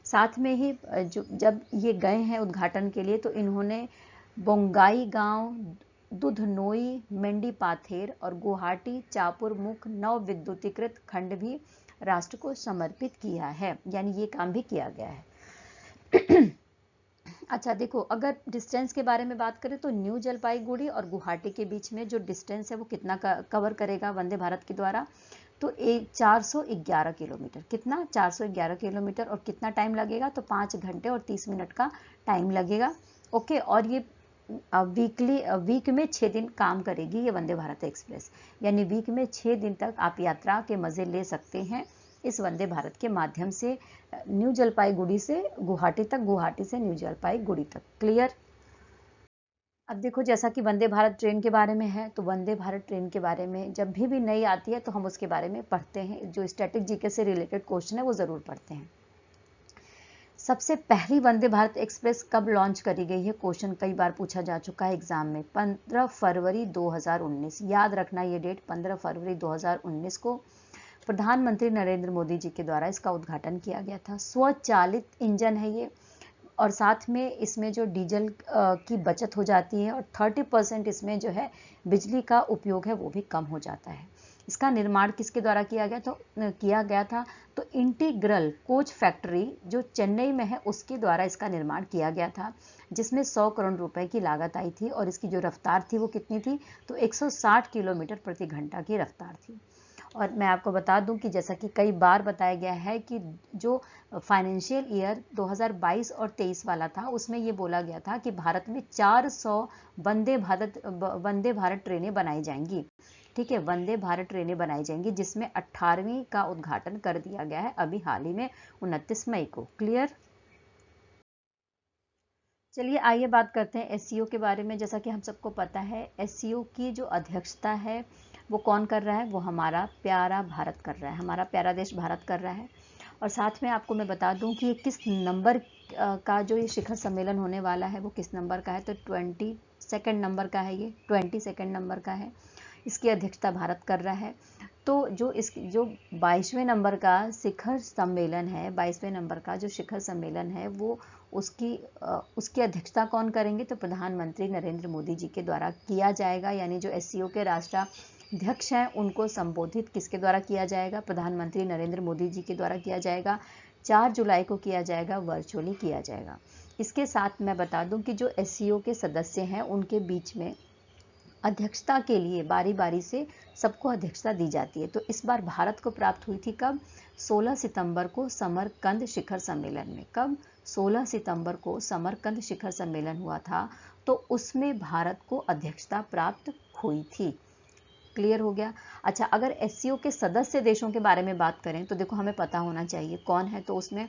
साथ में ही जब ये गए हैं उद्घाटन के लिए तो इन्होंने बोंगाई गांव, दुधनोई, मेंडीपाथेर और गुवाहाटी चापुरमुख नव विद्युतीकृत खंड भी राष्ट्र को समर्पित किया है, यानी ये काम भी किया गया है। अच्छा देखो, अगर डिस्टेंस के बारे में बात करें तो न्यू जलपाईगुड़ी और गुवाहाटी के बीच में जो डिस्टेंस है वो कितना कवर करेगा वंदे भारत के द्वारा, तो 411 किलोमीटर। कितना, 411 किलोमीटर। और कितना टाइम लगेगा, तो 5 घंटे और 30 मिनट का टाइम लगेगा। ओके, और ये वीक में 6 दिन काम करेगी ये वंदे भारत एक्सप्रेस, यानी वीक में 6 दिन तक आप यात्रा के मज़े ले सकते हैं इस वंदे भारत के माध्यम से, न्यू जलपाईगुड़ी से गुवाहाटी तक, गुवाहाटी से न्यू जलपाईगुड़ी तक। क्लियर? अब देखो, जैसा कि वंदे भारत ट्रेन के बारे में है, तो वंदे भारत ट्रेन के बारे में जब भी नई आती है तो हम उसके बारे में पढ़ते हैं, जो स्टैटिक जीके से रिलेटेड क्वेश्चन है वो ज़रूर पढ़ते हैं। सबसे पहली वंदे भारत एक्सप्रेस कब लॉन्च करी गई है? क्वेश्चन कई बार पूछा जा चुका है एग्जाम में। 15 फरवरी 2019, याद रखना ये डेट, 15 फरवरी 2019 को प्रधानमंत्री नरेंद्र मोदी जी के द्वारा इसका उद्घाटन किया गया था। स्वचालित इंजन है ये, और साथ में इसमें जो डीजल की बचत हो जाती है और 30% इसमें जो है बिजली का उपयोग है वो भी कम हो जाता है। इसका निर्माण किसके द्वारा किया गया था? तो इंटीग्रल कोच फैक्ट्री जो चेन्नई में है उसके द्वारा इसका निर्माण किया गया था, जिसमें 100 करोड़ रुपए की लागत आई थी, और इसकी जो रफ्तार थी वो कितनी थी? तो 160 किलोमीटर प्रति घंटा की रफ्तार थी। और मैं आपको बता दूं कि जैसा कि कई बार बताया गया है कि जो फाइनेंशियल ईयर 2022 और 23 वाला था उसमें ये बोला गया था कि भारत में 400 वंदे भारत ट्रेनें बनाई जाएंगी। ठीक है, वंदे भारत ट्रेनें बनाई जाएंगी, जिसमें 18वीं का उद्घाटन कर दिया गया है अभी हाल ही में 29 मई को। क्लियर? चलिए आइए बात करते हैं एससीओ के बारे में। जैसा कि हम सबको पता है एससीओ की जो अध्यक्षता है वो कौन कर रहा है? वो हमारा प्यारा भारत कर रहा है, हमारा प्यारा देश भारत कर रहा है। और साथ में आपको मैं बता दूं कि ये किस नंबर का जो ये शिखर सम्मेलन होने वाला है वो किस नंबर का है? तो 22 नंबर का है, ये 22 नंबर का है। इसकी अध्यक्षता भारत कर रहा है। तो जो 22वें नंबर का शिखर सम्मेलन है, 22वें नंबर का जो शिखर सम्मेलन है वो उसकी अध्यक्षता कौन करेंगे? तो प्रधानमंत्री नरेंद्र मोदी जी के द्वारा किया जाएगा। यानी जो एससीओ के राष्ट्राध्यक्ष हैं उनको संबोधित किसके द्वारा किया जाएगा? प्रधानमंत्री नरेंद्र मोदी जी के द्वारा किया जाएगा। 4 जुलाई को किया जाएगा, वर्चुअली किया जाएगा। इसके साथ मैं बता दूं कि जो एससीओ के सदस्य हैं उनके बीच में अध्यक्षता के लिए बारी बारी से सबको अध्यक्षता दी जाती है। तो इस बार भारत को प्राप्त हुई थी कब? 16 सितंबर को समरकंद शिखर सम्मेलन में। कब? 16 सितंबर को समरकंद शिखर सम्मेलन हुआ था, तो उसमें भारत को अध्यक्षता प्राप्त हुई थी। क्लियर हो गया? अच्छा, अगर एससीओ के सदस्य देशों के बारे में बात करें तो देखो हमें पता होना चाहिए कौन है। तो उसमें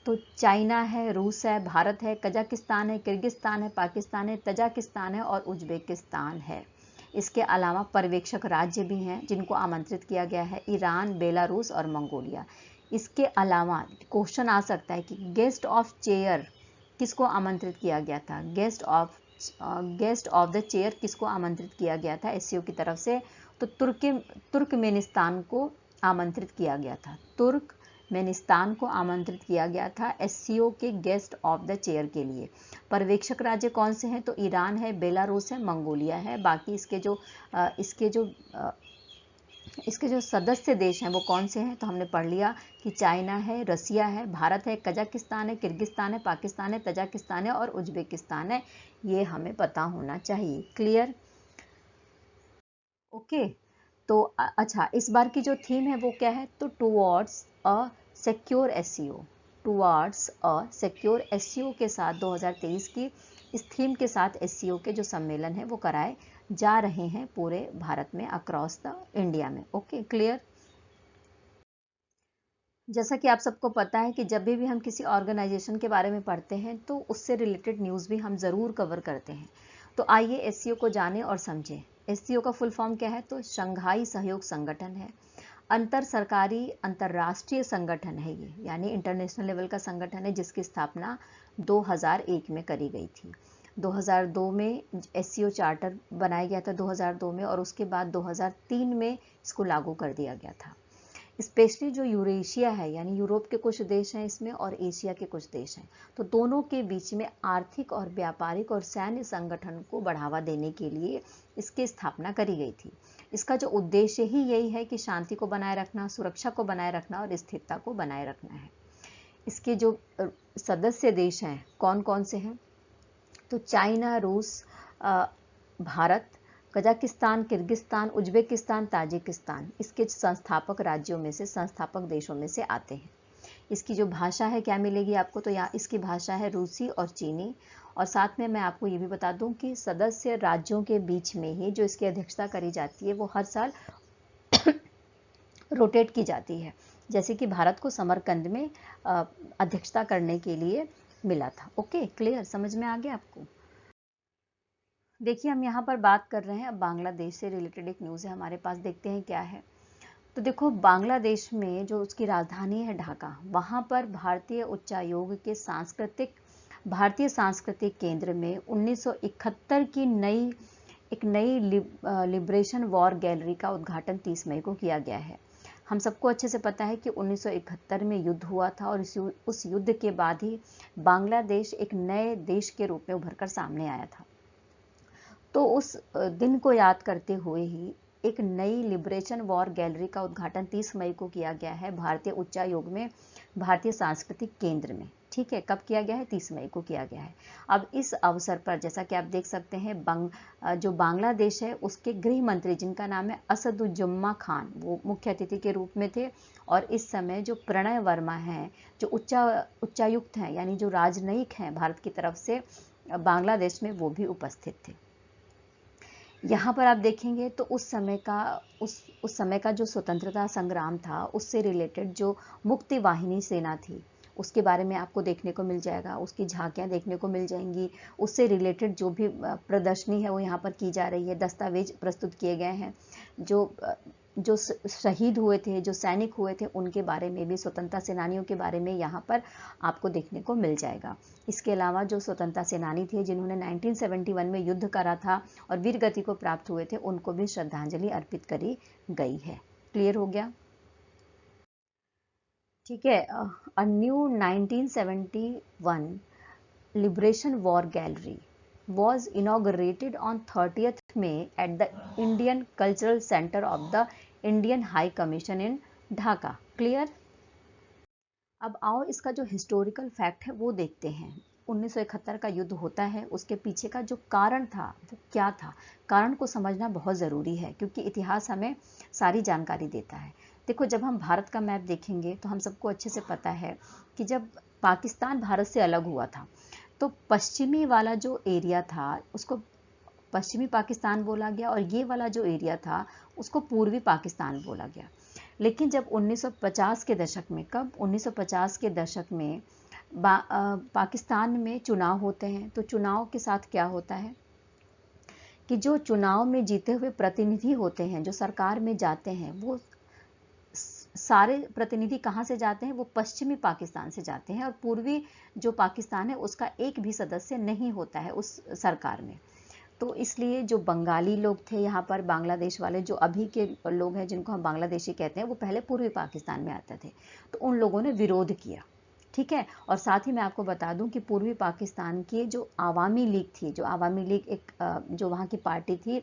तो चाइना है, रूस है, भारत है, कजाकिस्तान है, किर्गिस्तान है, पाकिस्तान है, तजाकिस्तान है और उज्बेकिस्तान है। इसके अलावा पर्यवेक्षक राज्य भी हैं जिनको आमंत्रित किया गया है, ईरान, बेलारूस और मंगोलिया। इसके अलावा क्वेश्चन आ सकता है कि गेस्ट ऑफ चेयर किसको आमंत्रित किया गया था? गेस्ट ऑफ द चेयर किसको आमंत्रित किया गया था एससीओ की तरफ से? तो तुर्कमेनिस्तान को आमंत्रित किया गया था। तुर्कमेनिस्तान को आमंत्रित किया गया था एससीओ के गेस्ट ऑफ द चेयर के लिए। पर्यवेक्षक राज्य कौन से हैं? तो ईरान है, बेलारूस है, मंगोलिया है। बाकी इसके जो सदस्य देश हैं वो कौन से हैं? तो हमने पढ़ लिया कि चाइना है, रसिया है, भारत है, कजाकिस्तान है, किर्गिस्तान है, पाकिस्तान है, तजाकिस्तान है और उज्बेकिस्तान है। ये हमें पता होना चाहिए। क्लियर? ओके। तो अच्छा, इस बार की जो थीम है वो क्या है? तो towards a secure SCO. Towards a secure SCO के साथ 2023 की इस थीम के साथ एससीओ के जो सम्मेलन है वो कराए जा रहे हैं पूरे भारत में, अक्रॉस द इंडिया में। Okay, clear? जैसा कि आप सबको पता है कि जब भी हम किसी ऑर्गेनाइजेशन के बारे में पढ़ते हैं तो उससे रिलेटेड न्यूज़ भी हम ज़रूर कवर करते हैं। तो आइए एससीओ को जानें और समझें। एससीओ का फुल फॉर्म क्या है? तो शंघाई सहयोग संगठन है। अंतर सरकारी अंतर्राष्ट्रीय संगठन है ये, यानी इंटरनेशनल लेवल का संगठन है जिसकी स्थापना 2001 में करी गई थी। 2002 में एससीओ चार्टर बनाया गया था 2002 में, और उसके बाद 2003 में इसको लागू कर दिया गया था। स्पेशली जो यूरेशिया है, यानी यूरोप के कुछ देश हैं इसमें और एशिया के कुछ देश हैं, तो दोनों के बीच में आर्थिक और व्यापारिक और सैन्य संगठन को बढ़ावा देने के लिए इसकी स्थापना करी गई थी। इसका जो उद्देश्य ही यही है कि शांति को बनाए रखना, सुरक्षा को बनाए रखना और स्थिरता को बनाए रखना है। इसके जो सदस्य देश हैं कौन कौन से हैं? तो चाइना, रूस, Bharat, Kazakhstan, Kyrgyzstan, Uzbekistan, Tajikistan इसके संस्थापक राज्यों में से, संस्थापक देशों में से आते हैं। इसकी जो भाषा है क्या मिलेगी आपको? तो यहाँ इसकी भाषा है रूसी और चीनी। और साथ में मैं आपको ये भी बता दूं कि सदस्य राज्यों के बीच में ही जो इसकी अध्यक्षता करी जाती है वो हर साल रोटेट की जाती है। जैसे कि भारत को समरकंद में अध्यक्षता करने के लिए मिला था। Okay, clear? समझ में आ गया आपको? देखिए हम यहाँ पर बात कर रहे हैं अब बांग्लादेश से रिलेटेड एक न्यूज़ है हमारे पास, देखते हैं क्या है। तो देखो, बांग्लादेश में जो उसकी राजधानी है ढाका, वहाँ पर भारतीय सांस्कृतिक केंद्र में 1971 की एक नई लिबरेशन वॉर गैलरी का उद्घाटन 30 मई को किया गया है। हम सबको अच्छे से पता है कि 1971 में युद्ध हुआ था और उस युद्ध के बाद ही बांग्लादेश एक नए देश के रूप में उभर कर सामने आया था। तो उस दिन को याद करते हुए ही एक नई लिबरेशन वॉर गैलरी का उद्घाटन 30 मई को किया गया है भारतीय उच्चायोग में, भारतीय सांस्कृतिक केंद्र में। ठीक है, कब किया गया है? 30 मई को किया गया है। अब इस अवसर पर जैसा कि आप देख सकते हैं, जो बांग्लादेश है उसके गृह मंत्री, जिनका नाम है असदुज्जमा खान, वो मुख्य अतिथि के रूप में थे। और इस समय जो प्रणय वर्मा हैं, जो उच्चायुक्त हैं, यानी जो राजनयिक हैं भारत की तरफ से बांग्लादेश में, वो भी उपस्थित थे। यहाँ पर आप देखेंगे तो उस समय का जो स्वतंत्रता संग्राम था, उससे रिलेटेड जो मुक्ति वाहिनी सेना थी, उसके बारे में आपको देखने को मिल जाएगा, उसकी झांकियाँ देखने को मिल जाएंगी। उससे रिलेटेड जो भी प्रदर्शनी है वो यहाँ पर की जा रही है, दस्तावेज प्रस्तुत किए गए हैं। जो शहीद हुए थे, जो सैनिक हुए थे, उनके बारे में भी, स्वतंत्रता सेनानियों के बारे में यहाँ पर आपको देखने को मिल जाएगा। इसके अलावा जो स्वतंत्रता सेनानी थे जिन्होंने 1971 में युद्ध करा था और वीर गति को प्राप्त हुए थे, उनको भी श्रद्धांजलि अर्पित करी गई है। क्लियर हो गया? ठीक है। A new 1971 liberation war gallery was inaugurated on 30th May at the Indian Cultural Center of the Indian High Commission in Dhaka. Clear? अब आओ इसका जो हिस्टोरिकल फैक्ट है वो देखते हैं। 1971 का युद्ध होता है, उसके पीछे का जो कारण था वो क्या था? कारण को समझना बहुत ज़रूरी है, क्योंकि इतिहास हमें सारी जानकारी देता है। देखो, जब हम भारत का मैप देखेंगे तो हम सबको अच्छे से पता है कि जब पाकिस्तान भारत से अलग हुआ था, तो पश्चिमी वाला जो एरिया था उसको पश्चिमी पाकिस्तान बोला गया, और ये वाला जो एरिया था उसको पूर्वी पाकिस्तान बोला गया। लेकिन जब 1950 के दशक में, कब? 1950 के दशक में पाकिस्तान में चुनाव होते हैं, तो चुनाव के साथ क्या होता है कि जो चुनाव में जीते हुए प्रतिनिधि होते हैं, जो सरकार में जाते हैं, वो सारे प्रतिनिधि कहाँ से जाते हैं? वो पश्चिमी पाकिस्तान से जाते हैं, और पूर्वी जो पाकिस्तान है उसका एक भी सदस्य नहीं होता है उस सरकार में। तो इसलिए जो बंगाली लोग थे यहाँ पर, बांग्लादेश वाले जो अभी के लोग हैं जिनको हम बांग्लादेशी कहते हैं, वो पहले पूर्वी पाकिस्तान में आते थे, तो उन लोगों ने विरोध किया। ठीक है। और साथ ही मैं आपको बता दूं कि पूर्वी पाकिस्तान की जो आवामी लीग थी, जो आवामी लीग एक जो वहाँ की पार्टी थी,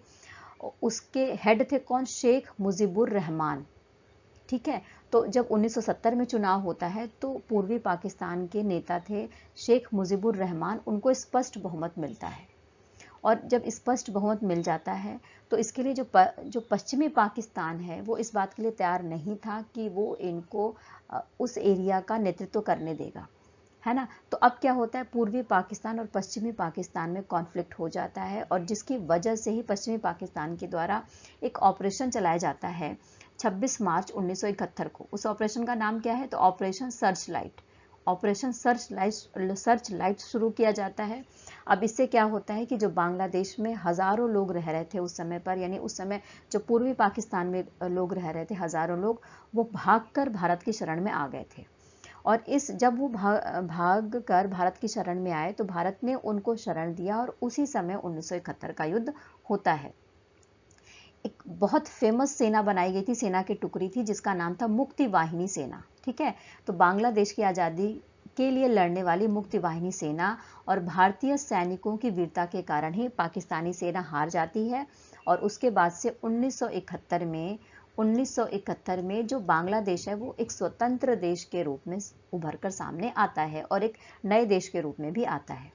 उसके हेड थे कौन? शेख मुजीबुर रहमान। ठीक है। तो जब 1970 में चुनाव होता है तो पूर्वी पाकिस्तान के नेता थे शेख मुजीबुर रहमान, उनको स्पष्ट बहुमत मिलता है। और जब स्पष्ट बहुमत मिल जाता है तो इसके लिए जो पश्चिमी पाकिस्तान है वो इस बात के लिए तैयार नहीं था कि वो इनको उस एरिया का नेतृत्व करने देगा, है ना। तो अब क्या होता है, पूर्वी पाकिस्तान और पश्चिमी पाकिस्तान में कॉन्फ्लिक्ट हो जाता है, और जिसकी वजह से ही पश्चिमी पाकिस्तान के द्वारा एक ऑपरेशन चलाया जाता है 26 मार्च 1971 को। उस ऑपरेशन का नाम क्या है? तो operation search light. Operation search light शुरू किया जाता है। अब इससे क्या होता है कि जो बांग्लादेश में हज़ारों लोग रह रहे थे उस समय पर, यानी उस समय जो पूर्वी पाकिस्तान में लोग रह रहे थे हज़ारों लोग, वो भागकर भारत की शरण में आ गए थे। और जब वो भाग कर भारत की शरण में आए तो भारत ने उनको शरण दिया, और उसी समय 1971 का युद्ध होता है। एक बहुत फेमस सेना बनाई गई थी, सेना की टुकड़ी थी जिसका नाम था मुक्ति वाहिनी सेना। ठीक है। तो बांग्लादेश की आज़ादी के लिए लड़ने वाली मुक्ति वाहिनी सेना और भारतीय सैनिकों की वीरता के कारण ही पाकिस्तानी सेना हार जाती है, और उसके बाद से 1971 में जो बांग्लादेश है वो एक स्वतंत्र देश के रूप में उभर कर सामने आता है, और एक नए देश के रूप में भी आता है।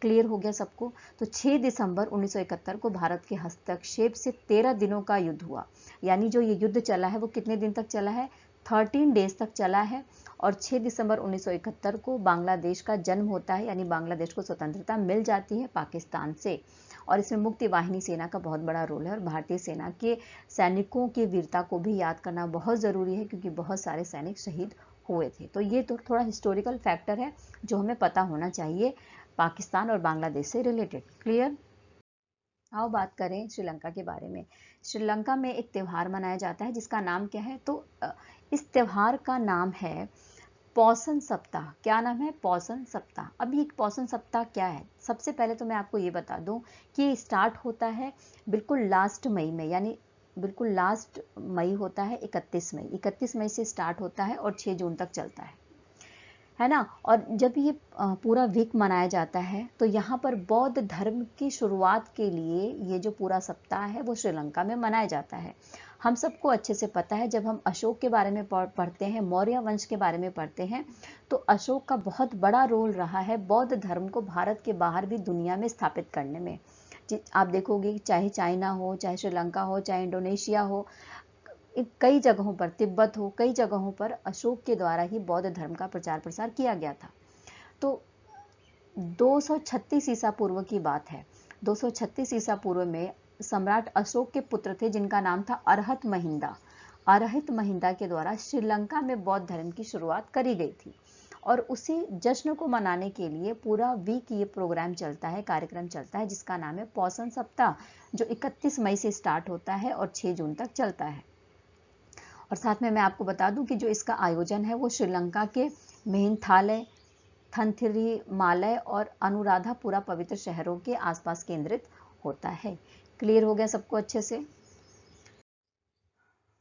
क्लियर हो गया सबको? तो 6 दिसंबर 1971 को भारत के हस्तक्षेप से 13 दिनों का युद्ध हुआ। यानी जो ये युद्ध चला है वो कितने दिन तक चला है? 13 डेज तक चला है। और 6 दिसंबर 1971 को बांग्लादेश का जन्म होता है, यानी बांग्लादेश को स्वतंत्रता मिल जाती है पाकिस्तान से। और इसमें मुक्ति वाहिनी सेना का बहुत बड़ा रोल है, और भारतीय सेना के सैनिकों की वीरता को भी याद करना बहुत ज़रूरी है, क्योंकि बहुत सारे सैनिक शहीद हुए थे। तो ये तो थोड़ा हिस्टोरिकल फैक्टर है जो हमें पता होना चाहिए पाकिस्तान और बांग्लादेश से रिलेटेड। क्लियर? आओ बात करें श्रीलंका के बारे में। श्रीलंका में एक त्यौहार मनाया जाता है जिसका नाम क्या है, तो इस त्यौहार का नाम है पौषण सप्ताह। क्या नाम है? पौषण सप्ताह। अब ये पौषण सप्ताह क्या है? सबसे पहले तो मैं आपको ये बता दूं कि ये स्टार्ट होता है बिल्कुल लास्ट मई में, यानी बिल्कुल लास्ट मई होता है 31 मई से स्टार्ट होता है और 6 जून तक चलता है ना। और जब ये पूरा वीक मनाया जाता है तो यहाँ पर बौद्ध धर्म की शुरुआत के लिए ये जो पूरा सप्ताह है वो श्रीलंका में मनाया जाता है। हम सबको अच्छे से पता है, जब हम अशोक के बारे में पढ़ते हैं, मौर्य वंश के बारे में पढ़ते हैं, तो अशोक का बहुत बड़ा रोल रहा है बौद्ध धर्म को भारत के बाहर भी दुनिया में स्थापित करने में। आप देखोगे चाहे चाइना हो, चाहे श्रीलंका हो, चाहे इंडोनेशिया हो, कई जगहों पर, तिब्बत हो, कई जगहों पर अशोक के द्वारा ही बौद्ध धर्म का प्रचार प्रसार किया गया था। तो 236 ईसा पूर्व की बात है। 236 ईसा पूर्व में सम्राट अशोक के पुत्र थे जिनका नाम था अरहत महिंदा। अरहित महिंदा के द्वारा श्रीलंका में बौद्ध धर्म की शुरुआत करी गई थी और उसी जश्न को मनाने के लिए पूरा वीक ये प्रोग्राम चलता है, कार्यक्रम चलता है जिसका नाम है पौषण सप्ताह, जो 31 मई से स्टार्ट होता है और 6 जून तक चलता है। और साथ में मैं आपको बता दूं कि जो इसका आयोजन है वो श्रीलंका के मेहनथालय, थंथिरीमालय और अनुराधापुरा पवित्र शहरों के आसपास केंद्रित होता है। क्लियर हो गया सबको अच्छे से?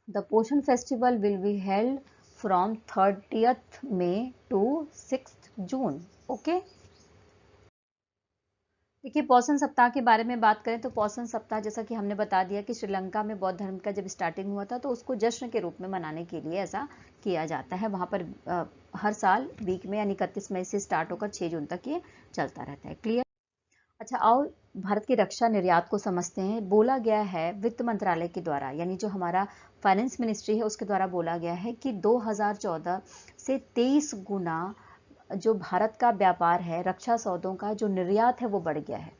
द पोषण festival will be held from 30th May to 6th June। Okay, देखिए पोषण सप्ताह के बारे में बात करें तो पोषण सप्ताह, जैसा कि हमने बता दिया कि श्रीलंका में बौद्ध धर्म का जब स्टार्टिंग हुआ था तो उसको जश्न के रूप में मनाने के लिए ऐसा किया जाता है। वहां पर हर साल वीक में, यानी 31 मई से स्टार्ट होकर 6 जून तक ये चलता रहता है। क्लियर? अच्छा, आओ भारत की रक्षा निर्यात को समझते हैं। बोला गया है वित्त मंत्रालय के द्वारा, यानी जो हमारा फाइनेंस मिनिस्ट्री है उसके द्वारा बोला गया है कि 2014 से 23 गुना जो भारत का व्यापार है, रक्षा सौदों का जो निर्यात है वो बढ़ गया है।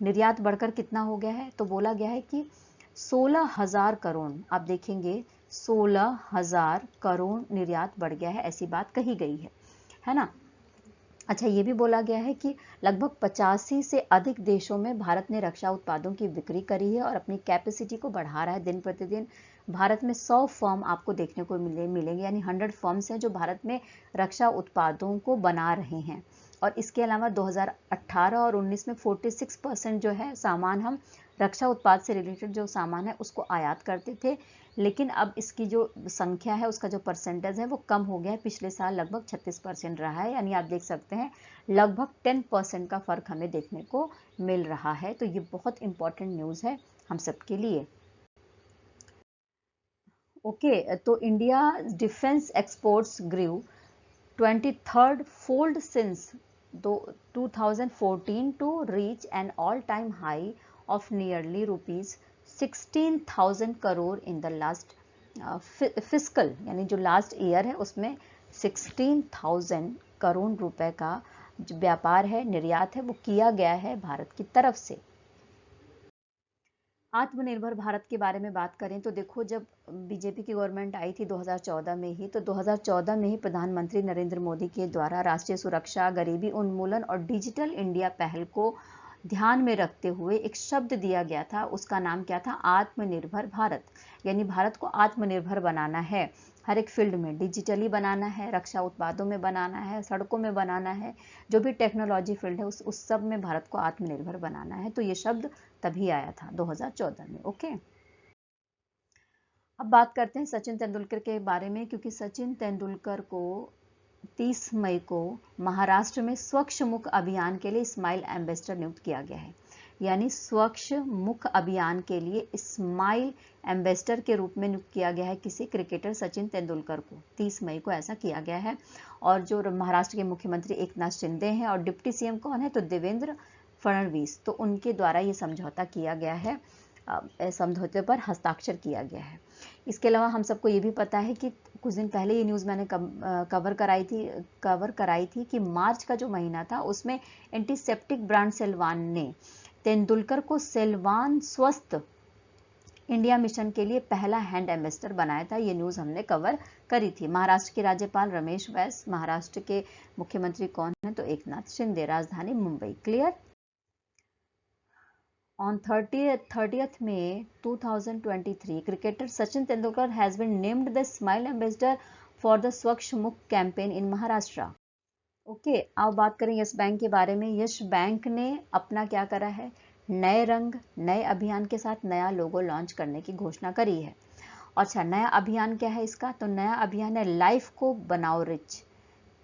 निर्यात बढ़कर कितना हो गया है? तो बोला गया है कि 16,000 करोड़, आप देखेंगे 16,000 करोड़ निर्यात बढ़ गया है, ऐसी बात कही गई है ना। अच्छा, ये भी बोला गया है कि लगभग 85 से अधिक देशों में भारत ने रक्षा उत्पादों की बिक्री करी है और अपनी कैपेसिटी को बढ़ा रहा है दिन प्रतिदिन। भारत में 100 फर्म आपको देखने को मिलेंगे, यानी 100 फर्म्स हैं जो भारत में रक्षा उत्पादों को बना रहे हैं। और इसके अलावा 2018 और 19 में 46% जो है सामान, हम रक्षा उत्पाद से रिलेटेड जो सामान है उसको आयात करते थे, लेकिन अब इसकी जो संख्या है, उसका जो परसेंटेज है वो कम हो गया है। पिछले साल लगभग 36% रहा है, यानी आप देख सकते हैं लगभग 10% का फर्क हमें देखने को मिल रहा है। तो ये बहुत इंपॉर्टेंट न्यूज़ है हम सबके लिए। ओके, तो India defence exports grew 23rd fold since 2014 to reach an all-time high of nearly rupees 16,000 crore in the last fiscal, यानी जो लास्ट ईयर है उसमें 16,000 करोड़ रुपए का जो व्यापार है, निर्यात है, वो किया गया है भारत की तरफ से। आत्मनिर्भर भारत के बारे में बात करें तो देखो, जब बीजेपी की गवर्नमेंट आई थी 2014 में ही, तो 2014 में ही प्रधानमंत्री नरेंद्र मोदी के द्वारा राष्ट्रीय सुरक्षा, गरीबी उन्मूलन और डिजिटल इंडिया पहल को ध्यान में रखते हुए एक शब्द दिया गया था। उसका नाम क्या था? आत्मनिर्भर भारत। यानी भारत को आत्मनिर्भर बनाना है, हर एक फील्ड में डिजिटली बनाना है, रक्षा उत्पादों में बनाना है, सड़कों में बनाना है, जो भी टेक्नोलॉजी फील्ड है उस सब में भारत को आत्मनिर्भर बनाना है। तो ये शब्द तभी आया था 2014 में। ओके, अब बात करते हैं सचिन तेंदुलकर के बारे में, क्योंकि सचिन तेंदुलकर को 30 मई को महाराष्ट्र में स्वच्छ मुख अभियान के लिए स्माइल एम्बेसडर नियुक्त किया गया है। यानी स्वच्छ मुख अभियान के लिए स्माइल एम्बेसडर के रूप में नियुक्त किया गया है किसी क्रिकेटर सचिन तेंदुलकर को। 30 मई को ऐसा किया गया है। और जो महाराष्ट्र के मुख्यमंत्री एकनाथ शिंदे हैं और डिप्टी सीएम कौन है? तो देवेंद्र फडणवीस। तो उनके द्वारा ये समझौता किया गया है, समझौते पर हस्ताक्षर किया गया है। इसके अलावा हम सबको ये भी पता है कि कुछ दिन पहले ये न्यूज़ मैंने कवर कराई थी कि मार्च का जो महीना था उसमें एंटीसेप्टिक ब्रांड सेल्वान ने तेंदुलकर को सेल्वान स्वस्थ इंडिया मिशन के लिए पहला हैंड एम्बेसडर बनाया था। ये न्यूज़ हमने कवर करी थी। महाराष्ट्र के राज्यपाल रमेश बैस, महाराष्ट्र के मुख्यमंत्री कौन है? तो एकनाथ शिंदे, राजधानी Mumbai. Clear? On 30th May 2023, cricketer Sachin Tendulkar has been named the Smile Ambassador for the Swachh Mukh campaign in Maharashtra. Okay, अब बात करें यस बैंक के बारे में। यस बैंक ने अपना क्या करा है, नए रंग नए अभियान के साथ नया लोगो लॉन्च करने की घोषणा करी है। अच्छा, नया अभियान क्या है इसका, तो नया अभियान है लाइफ को बनाओ रिच।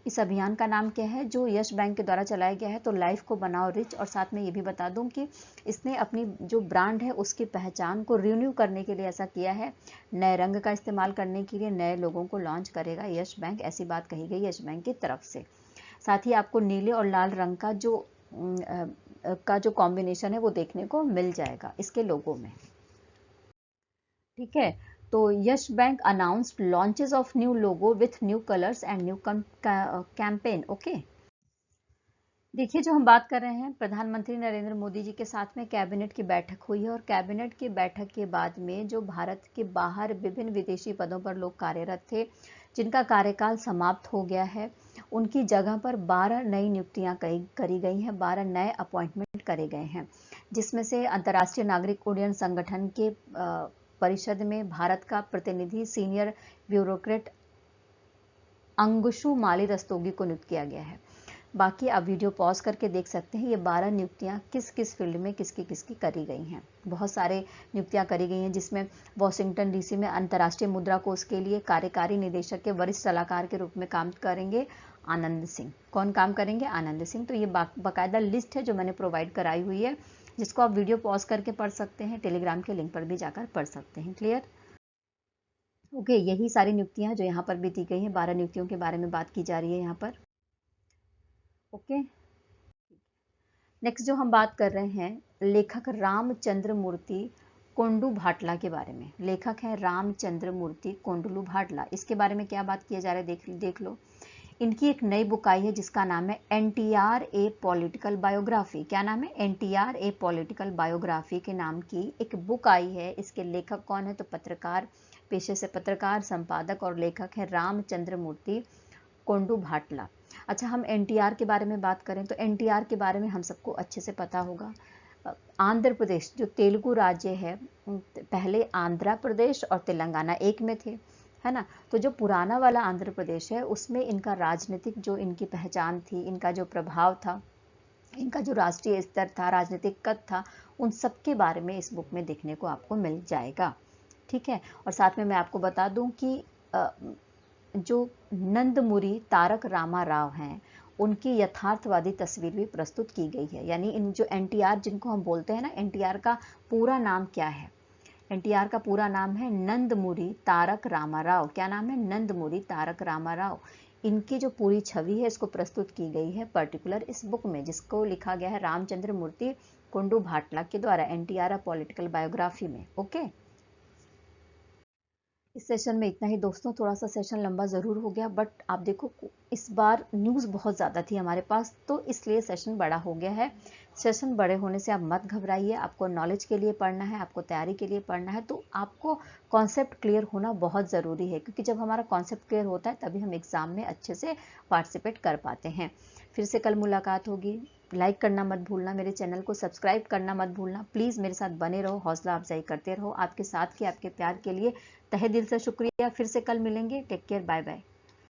इस अभियान का नाम क्या है जो यस बैंक के द्वारा चलाया गया है, तो लाइफ को बनाओ रिच। और साथ में ये भी बता दूं कि इसने अपनी जो ब्रांड है उसकी पहचान को रिन्यू करने के लिए ऐसा किया है, नए रंग का इस्तेमाल करने के लिए नए लोगों को लॉन्च करेगा यस बैंक, ऐसी बात कही गई यस बैंक की तरफ से। साथ ही आपको नीले और लाल रंग का जो कॉम्बिनेशन है वो देखने को मिल जाएगा इसके लोगो में। ठीक है, तो yes bank announced launches of new logo with new colours and new campaign. Okay, देखिए जो हम बात कर रहे हैं, प्रधानमंत्री नरेंद्र मोदी जी के साथ में कैबिनेट की बैठक हुई है और कैबिनेट की बैठक के बाद में जो भारत के बाहर विभिन्न विदेशी पदों पर लोग कार्यरत थे जिनका कार्यकाल समाप्त हो गया है, उनकी जगह पर 12 नई नियुक्तियां करी गई हैं, 12 नए अपॉइंटमेंट करे गए हैं, जिसमें से अंतर्राष्ट्रीय नागरिक उड्डयन संगठन के परिषद में भारत का प्रतिनिधि सीनियर ब्यूरोक्रेट अंगुशु माली रस्तोगी को नियुक्त किया गया है। बाकी आप वीडियो पॉज करके देख सकते हैं ये 12 नियुक्तियां किस किस फील्ड में किसकी करी गई हैं। बहुत सारे नियुक्तियां करी गई हैं जिसमें वॉशिंगटन डीसी में अंतर्राष्ट्रीय मुद्रा कोष के लिए कार्यकारी निदेशक के वरिष्ठ सलाहकार के रूप में काम करेंगे आनंद सिंह। कौन काम करेंगे? आनंद सिंह। तो ये बाकायदा लिस्ट है जो मैंने प्रोवाइड कराई हुई है, जिसको आप वीडियो पॉज करके पढ़ सकते हैं, टेलीग्राम के लिंक पर भी जाकर पढ़ सकते हैं। क्लियर? ओके, यही सारी नियुक्तियां जो यहाँ पर भी दी गई हैं, 12 नियुक्तियों के बारे में बात की जा रही है यहाँ पर। ओके, नेक्स्ट जो हम बात कर रहे हैं, लेखक रामचंद्र मूर्ति कोंडू भाटला के बारे में। लेखक है रामचंद्र मूर्ति कोंडलू भाटला। इसके बारे में क्या बात किया जा रहा है देख लो। इनकी एक नई बुक आई है जिसका नाम है NTR ए पॉलिटिकल बायोग्राफी। क्या नाम है? NTR ए पॉलिटिकल बायोग्राफी के नाम की एक बुक आई है। इसके लेखक कौन है? तो पत्रकार, पेशे से पत्रकार, संपादक और लेखक है रामचंद्र मूर्ति कोंडू भाटला। अच्छा, हम NTR के बारे में बात करें तो NTR के बारे में हम सबको अच्छे से पता होगा। आंध्र प्रदेश जो तेलुगु राज्य है, पहले आंध्र प्रदेश और तेलंगाना एक में थे, है ना। तो जो पुराना वाला आंध्र प्रदेश है उसमें इनका राजनीतिक जो इनकी पहचान थी, इनका जो प्रभाव था, इनका जो राष्ट्रीय स्तर था, राजनीतिक कद था, उन सब के बारे में इस बुक में देखने को आपको मिल जाएगा। ठीक है, और साथ में मैं आपको बता दूं कि जो नंदमुरी तारक रामा राव हैं उनकी यथार्थवादी तस्वीर भी प्रस्तुत की गई है। यानी इन जो NTR जिनको हम बोलते हैं ना, NTR का पूरा नाम क्या है? NTR का पूरा नाम है नंदमुरी तारक रामाराव। क्या नाम है? नंदमुरी तारक रामाराव। इनकी जो पूरी छवि है इसको प्रस्तुत की गई है पर्टिकुलर इस बुक में, जिसको लिखा गया है रामचंद्र मूर्ति कोंडू भाटला के द्वारा, NTR पॉलिटिकल बायोग्राफी में। ओके, इस सेशन में इतना ही दोस्तों। थोड़ा सा सेशन लंबा ज़रूर हो गया, बट आप देखो इस बार न्यूज़ बहुत ज़्यादा थी हमारे पास, तो इसलिए सेशन बड़ा हो गया है। सेशन बड़े होने से आप मत घबराइए। आपको नॉलेज के लिए पढ़ना है, आपको तैयारी के लिए पढ़ना है, तो आपको कॉन्सेप्ट क्लियर होना बहुत ज़रूरी है, क्योंकि जब हमारा कॉन्सेप्ट क्लियर होता है तभी हम एग्ज़ाम में अच्छे से पार्टिसिपेट कर पाते हैं। फिर से कल मुलाकात होगी। लाइक करना मत भूलना, मेरे चैनल को सब्सक्राइब करना मत भूलना। प्लीज़ मेरे साथ बने रहो, हौसला अफजाई करते रहो। आपके साथ के आपके प्यार के लिए तहे दिल से शुक्रिया। फिर से कल मिलेंगे। Take care, bye bye.